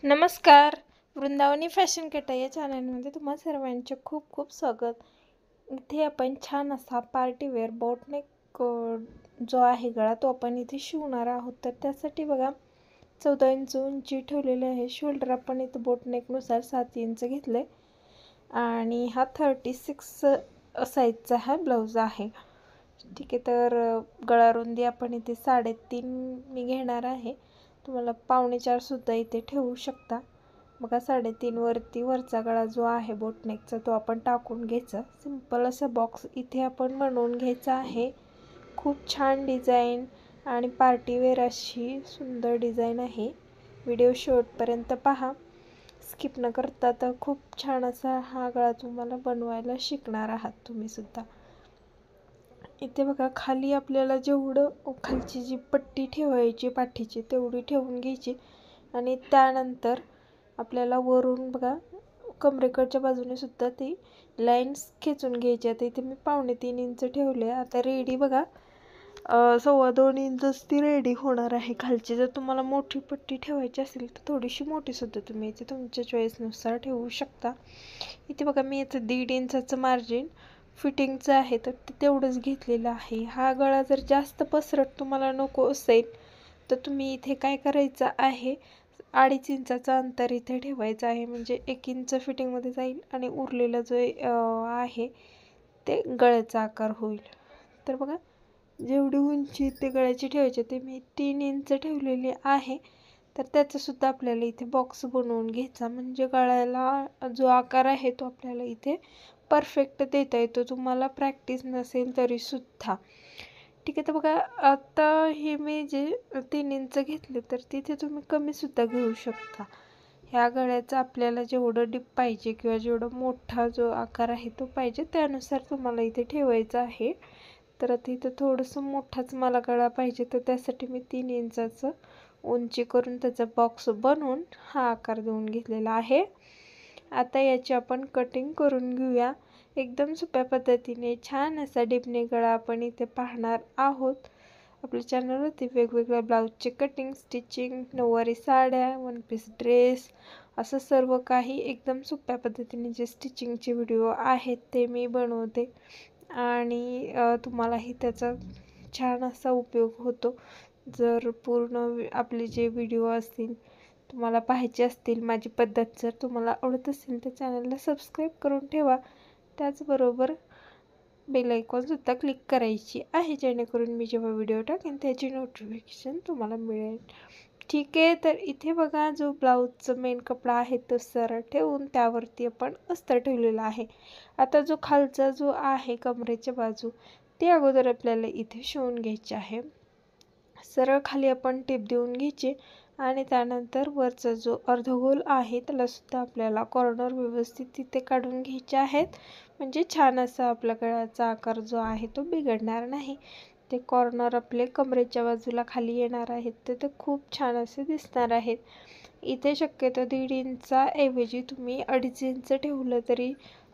नमस्कार. वृंदावनी फॅशन कटा या चॅनलमध्ये तुम्हा सर्वांचे खूप खूप स्वागत. इथे आपण छान असा पार्टीवेअर बोटनेक जो आहे गळा तो आपण इथे शिवणार आहोत. तर त्यासाठी बघा 14 इंच उंची ठेवलेली आहे. शोल्डर आपण इथं बोटनेकनुसार 7 इंच घेतले आणि हा 36 साईजचा हा ब्लाऊज आहे. ठीक आहे. तर गळा रुंदी आपण इथे 3.5 मी घेणार आहे. तुम्हाला 4.25 सुद्धा इथे ठेवू शकता. बघा 3.5 वरती वरचा गळा जो आहे बोटनेकचा तो आपण टाकून घ्यायचा. सिंपल असा बॉक्स इथे आपण बनवून घ्यायचा आहे. खूप छान डिझाईन आणि पार्टीवेअर अशी सुंदर डिझाईन आहे. व्हिडिओ शेवटपर्यंत पहा, स्किप न करता. तर खूप छान असा हा गळा तुम्हाला बनवायला शिकणार आहात तुम्ही सुद्धा. इथे बघा खाली आपल्याला जेवढं खालची जी पट्टी ठेवायची पाठीची तेवढी ठेवून घ्यायची आणि त्यानंतर आपल्याला वरून बघा कमरेकडच्या बाजूने सुद्धा ती लाईन्स खेचून घ्यायची. आता इथे मी 3.25 इंच ठेवले. आता रेडी बघा 2.25 इंचच ती रेडी होणार आहे खालची. जर तुम्हाला मोठी पट्टी ठेवायची असेल तर थोडीशी मोठी सुद्धा तुम्ही इथे तुमच्या चॉईसनुसार ठेवू शकता. इथे बघा मी इथे 1.5 इंचाचं मार्जिन फिटिंगचं आहे तर ते तेवढंच घेतलेलं आहे. हा गळा जर जास्त पसरट तुम्हाला नको असेल तर तुम्ही इथे काय करायचं आहे, 2.5 इंचाचं अंतर इथे ठेवायचं आहे. म्हणजे 1 इंच फिटिंगमध्ये जाईल आणि उरलेलं जो आहे ते गळ्याचा आकार होईल. तर बघा जेवढी उंची ते गळ्याची ठेवायची ते मी 3 इंच ठेवलेली आहे. तर त्याचासुद्धा आपल्याला इथे बॉक्स बनवून घ्यायचा. म्हणजे गळ्याला जो आकार आहे तो आपल्याला इथे परफेक्ट देता येतो. तुम्हाला प्रॅक्टिस नसेल तरीसुद्धा. ठीक आहे. तर बघा आता हे मी जे 3 इंच घेतले तर तिथे तुम्ही कमीसुद्धा घेऊ शकता. ह्या गळ्याचा आपल्याला जेवढं डीप पाहिजे किंवा जेवढा मोठा जो आकार आहे तो पाहिजे त्यानुसार तुम्हाला इथे ठेवायचं आहे. तर आता इथं थोडंसं मोठाच मला गळा पाहिजे तर त्यासाठी मी 3 इंचाचं उंची करून त्याचा बॉक्स बनवून हा आकार देऊन घेतलेला आहे. आता याची आपण कटिंग करून घेऊया. एकदम सोप्या पद्धतीने छान असा डिपने गळा आपण इथे पाहणार आहोत. आपल्या चॅनलवरती वेगवेगळ्या ब्लाऊजचे कटिंग, स्टिचिंग, नऊवारी साड्या, वन पीस ड्रेस असं सर्व काही एकदम सोप्या पद्धतीने जे स्टिचिंगचे व्हिडिओ आहेत ते मी बनवते आणि तुम्हालाही त्याचा छान असा उपयोग होतो. जर पूर्ण आपले जे व्हिडिओ असतील तुम्हाला पाहायचे असतील, माझी पद्धत जर तुम्हाला आवडत असेल तर चॅनलला सबस्क्राईब करून ठेवा. त्याचबरोबर बेल आयकॉनसुद्धा क्लिक करायची आहे जेणेकरून मी जेव्हा व्हिडिओ टाकेन त्याची नोटिफिकेशन तुम्हाला मिळेल. ठीक आहे. तर इथे बघा जो ब्लाऊजचा मेन कपडा आहे तो सरळ ठेवून त्यावरती आपण अस्तर ठेवलेला आहे. आता जो खालचा जो आहे कमरेच्या बाजू ते अगोदर आपल्याला इथे शिवून घ्यायचे आहे. सरळ खाली आपण टिप देऊन घ्यायची आणि त्यानंतर वरचा जो अर्धगोल आहे त्याला सुद्धा आपल्याला कॉर्नर व्यवस्थित तिथे काढून घ्यायचे आहेत. म्हणजे छान असा आपल्या गळ्याचा आकार जो आहे तो बिघडणार नाही. ते कॉर्नर आपले कमरेच्या बाजूला खाली येणार आहेत तर ते खूप छान असे दिसणार आहेत. इथे शक्यतो 1.5 इंचाऐवजी तुम्ही 2.5 इंच ठेवलं तरी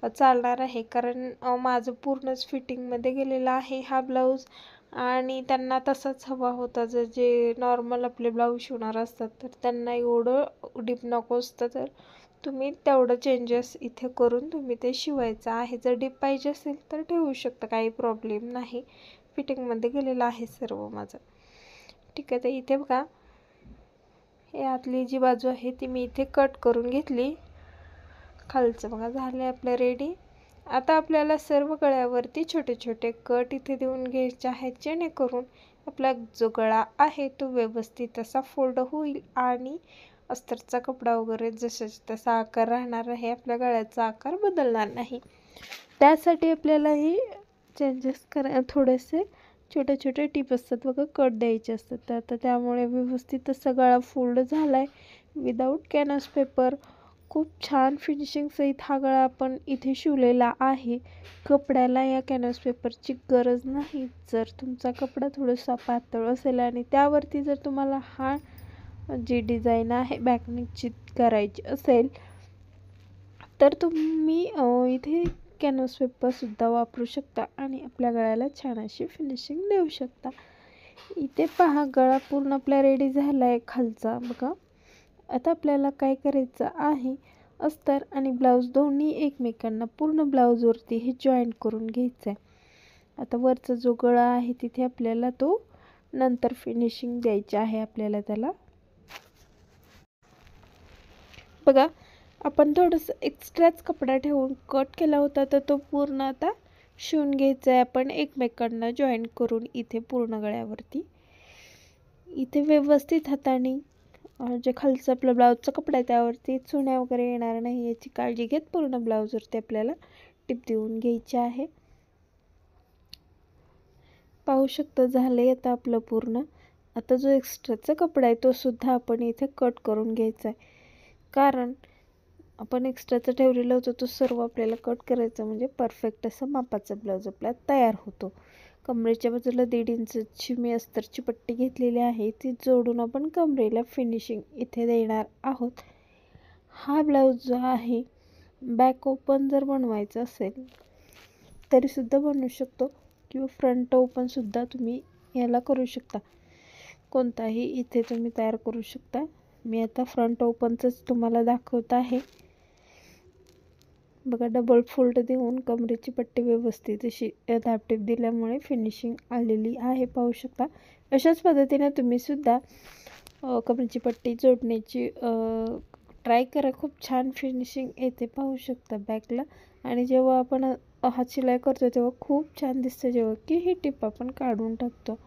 चालणार आहे. कारण माझं पूर्णच फिटिंगमध्ये गेलेला आहे हा ब्लाऊज आणि त्यांना तसाच हवा होता. जर जे नॉर्मल आपले ब्लाऊज शिवणार असतात तर त्यांना एवढं डीप नको असतं. तर तुम्ही तेवढं चेंजेस इथे करून तुम्ही ते शिवायचं आहे. जर डीप पाहिजे असेल तर ठेवू शकता, काही प्रॉब्लेम नाही. फिटिंगमध्ये गेलेलं आहे सर्व माझं. ठीक आहे. तर इथे बघा हे आतली जी बाजू आहे ती मी इथे कट करून घेतली. खालचं बघा झालं आपलं रेडी. आता आपल्याला सर्व गळ्यावरती छोटे छोटे कट इथे देऊन घ्यायचे आहेत जेणेकरून आपला जो गळा आहे तो व्यवस्थित असा फोल्ड होईल आणि अस्तरचा कपडा वगैरे जसं तसा आकार राहणार आहे. आपल्या गळ्याचा आकार बदलणार नाही. त्यासाठी आपल्यालाही चेंजेस थोडेसे छोटे छोटे टिप असतात बघा, कट द्यायचे असतात. तर आता त्यामुळे व्यवस्थित असा गळा फोल्ड झाला आहे विदाऊट कॅनव्हास पेपर. खूप छान फिनिशिंग सहित हा गळा आपण इथे शिवलेला आहे. कपड्याला या कॅनव्हास पेपरची गरज नाही. जर तुमचा कपडा थोडासा पातळ असेल आणि त्यावरती जर तुम्हाला हा जी डिझाईन आहे बॅकनेकची करायची असेल तर तुम्ही इथे कॅनव्हास पेपरसुद्धा वापरू शकता आणि आपल्या गळ्याला छान अशी फिनिशिंग देऊ शकता. इथे पहा गळा पूर्ण आपला रेडी झाला आहे खालचा बघा. आता आपल्याला काय करायचं आहे, अस्तर आणि ब्लाऊज दोन्ही एकमेकांना पूर्ण ब्लाऊजवरती हे जॉईंट करून घ्यायचं आहे. आता वरचा जो गळा आहे तिथे आपल्याला तो नंतर फिनिशिंग द्यायची आहे आपल्याला त्याला. बघा आपण थोडंसं एक्स्ट्राच कपडा ठेवून कट केला होता, तर तो पूर्ण आता शिवून घ्यायचा आहे आपण एकमेकांना जॉईंट करून इथे पूर्ण गळ्यावरती. इथे व्यवस्थित हाताने जे खालचं आपलं ब्लाऊजचा कपडा आहे त्यावरती चुण्या वगैरे येणार नाही याची काळजी घेत पूर्ण ब्लाऊजवरती आपल्याला टिप देऊन घ्यायची आहे. पाहू शकता झालंय आता आपलं पूर्ण. आता जो एक्स्ट्राचा कपडा आहे तो सुद्धा आपण इथे कट करून घ्यायचा आहे, कारण आपण एक्स्ट्राचा ठेवलेला होता तो सर्व आपल्याला कट करायचा, म्हणजे परफेक्ट असं मापाचा ब्लाऊज आपला तयार होतो. कमरेच्या बाजूला 1.5 इंचची मी अस्तरची पट्टी घेतलेली आहे, ती जोडून आपण कमरेला फिनिशिंग इथे देणार आहोत. हा ब्लाऊज जो आहे बॅक ओपन जर बनवायचा असेल तरीसुद्धा बनवू शकतो, किंवा फ्रंट ओपन सुद्धा तुम्ही याला करू शकता. कोणताही इथे तुम्ही तयार करू शकता. मी आता फ्रंट ओपनचंच तुम्हाला दाखवत आहे. बघा डबल फोल्ड देऊन कमरेची पट्टी व्यवस्थित अशी दाबटीप दिल्यामुळे फिनिशिंग आलेली आहे, पाहू शकता. अशाच पद्धतीने तुम्ही सुद्धा कमरेची पट्टी जोडण्याची ट्राय करा. खूप छान फिनिशिंग येते, पाहू शकता बॅकला. आणि जेव्हा आपण हात शिलाई करतो तेव्हा खूप छान दिसतं, जेव्हा की ही टिप आपण काढून टाकतो.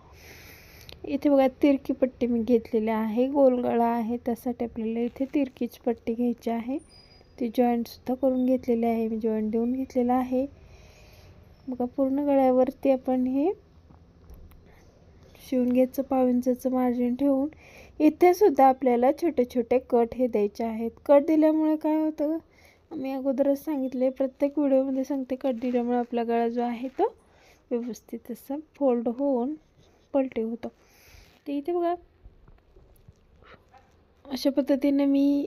इथे बघा तिरकी पट्टी मी घेतलेली आहे, गोल गळा आहे त्यासाठी आपल्याला इथे तिरकीच पट्टी घ्यायची आहे. ती जॉईंटसुद्धा करून घेतलेली आहे, मी जॉईंट देऊन घेतलेला आहे. बघा पूर्ण गळ्यावरती आपण हे शिवून घ्यायचं. 1.5 इंचाचं मार्जिन ठेवून इथे सुद्धा आपल्याला छोटे छोटे कट हे द्यायचे आहेत. कट दिल्यामुळे काय होतं, मी अगोदरच सांगितले, प्रत्येक व्हिडिओमध्ये सांगते, कट दिल्यामुळे आपला गळा जो आहे तो व्यवस्थित असा फोल्ड होऊन पलटी होतो. तर इथे बघा अशा पद्धतीने मी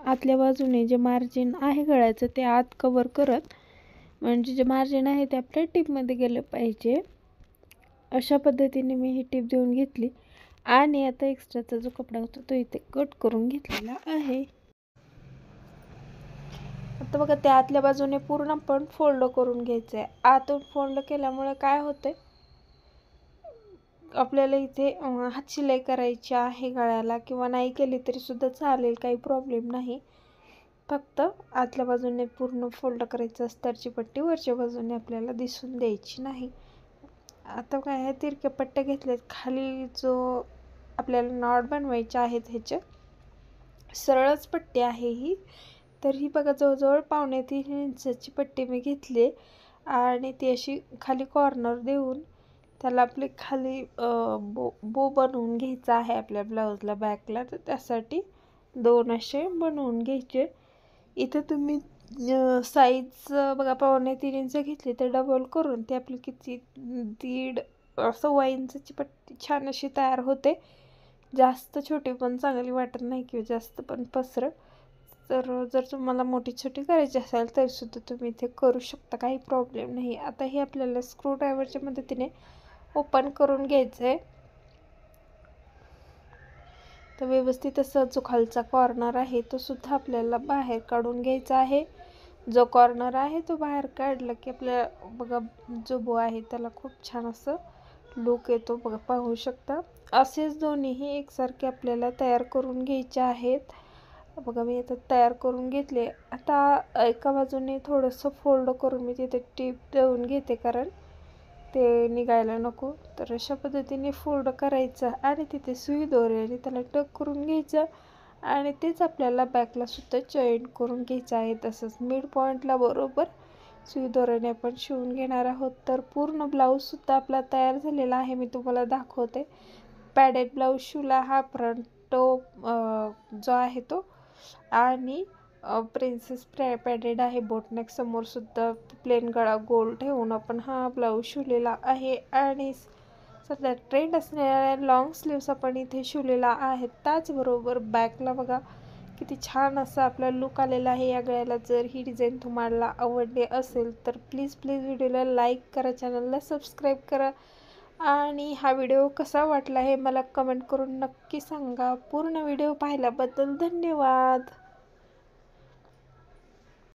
आतल्या बाजूने जे मार्जिन आहे गळ्याचं ते आत कवर करत, म्हणजे जे मार्जिन आहे ते आपल्या टिपमध्ये गेलं पाहिजे, अशा पद्धतीने मी ही टिप देऊन घेतली. आणि आता एक्स्ट्राचा जो कपडा होता तो इथे कट करून घेतलेला आहे. आता बघा त्या आतल्या बाजूने पूर्ण आपण फोल्ड करून घ्यायचं आहे. आतून फोल्ड केल्यामुळे काय होते, आपल्याला इथे हात शिलाई करायची आहे गळ्याला, किंवा नाही केली तरी सुद्धा चालेल, काही प्रॉब्लेम नाही. फक्त आतल्या बाजूने पूर्ण फोल्ड करायचं, अस्तरची पट्टी वरच्या बाजूने आपल्याला दिसून द्यायची नाही. आता काय आहे, तिरक्या पट्ट्या घेतल्यात. खाली जो आपल्याला नॉट बनवायचे आहेत ह्याचे सरळच पट्टी आहे ही, तर ही बघा जवळजवळ 2.5 इंचाची पट्टी मी घेतली आणि ती अशी खाली कॉर्नर देऊन त्याला आपले खाली बो बनवून घ्यायचा आहे आपल्या ब्लाऊजला बॅकला. तर त्यासाठी 2 असे बनवून घ्यायचे. इथे तुम्ही साईज बघा 2.5 इंच घेतली तर डबल करून ती आपली किती 1.5 इंचाची पट्टी छान अशी तयार होते. जास्त छोटी पण चांगली वाटत नाही किंवा जास्त पण पसरट. तर जर तुम्हाला मोठी छोटी करायची असेल तर सुद्धा तुम्ही इथे करू शकता, काही प्रॉब्लेम नाही. आता हे आपल्याला स्क्रू ड्रायव्हरच्या मदतीने ओपन करून घ्यायचं आहे. तर व्यवस्थित असं जो खालचा कॉर्नर आहे तो सुद्धा आपल्याला बाहेर काढून घ्यायचा आहे. जो कॉर्नर आहे तो बाहेर काढला की आपल्या बघा जो बो आहे त्याला खूप छान असं लुक येतो, बघा पाहू शकता. असेच दोन्हीही एकसारखे आपल्याला तयार करून घ्यायचे आहेत. बघा मी आता तयार करून घेतले. आता एका बाजूने थोडंसं फोल्ड करून मी तिथे टीप देऊन घेते, कारण ते निघायला नको. तर अशा पद्धतीने फोल्ड करायचं आणि तिथे सुई दोऱ्याने त्याला टक करून घ्यायचं आणि तेच आपल्याला बॅकला सुद्धा जॉईंट करून घ्यायचं आहे. तसंच मिड पॉईंटला बरोबर सुई दोऱ्याने आपण शिवून घेणार आहोत. तर पूर्ण ब्लाऊजसुद्धा आपला तयार झालेला आहे, मी तुम्हाला दाखवते. पॅडेड ब्लाऊज शिवला हा फ्रंट टोप जो आहे तो, आणि प्रिन्सेस पॅडेड आहे बोटनेक. समोरसुद्धा प्लेन गळा गोल ठेवून आपण हा ब्लाऊज शिवलेला आहे. आणि सध्या ट्रेंड असलेल्या लॉंग स्लीव्स आपण इथे शिवलेला आहे. त्याचबरोबर बॅकला बघा किती छान असा आपला लुक आलेला आहे या गळ्याला. जर ही डिझाईन तुम्हाला आवडली असेल तर प्लीज व्हिडिओला लाईक करा, चॅनलला सबस्क्राईब करा आणि हा व्हिडिओ कसा वाटला हे मला कमेंट करून नक्की सांगा. पूर्ण व्हिडिओ पाहिल्याबद्दल धन्यवाद.